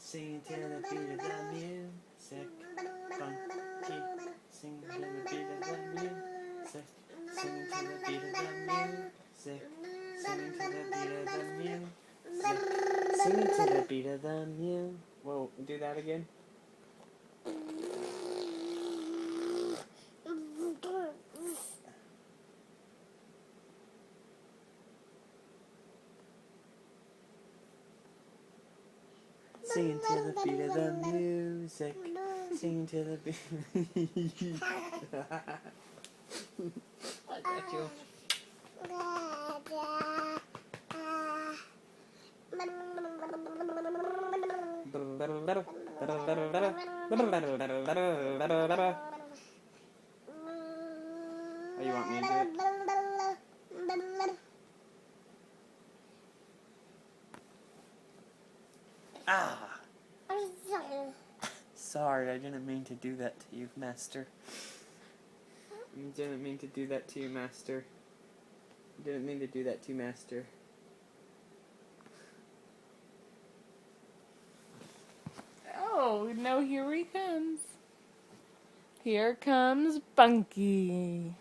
Singing to the beat of the music, funky. Singing to the beat of the music, singing to the beat of the music, singing to the beat of the music, singing to the beat of the music. Whoa, do that again. Singing to the beat of the music, singing to the beat. I got you. Oh, you want me to do it? Ah! Sorry, I didn't mean to do that to you, Master. I didn't mean to do that to you, Master. I didn't mean to do that to you, Master. Oh, no, here he comes. Here comes Bunky.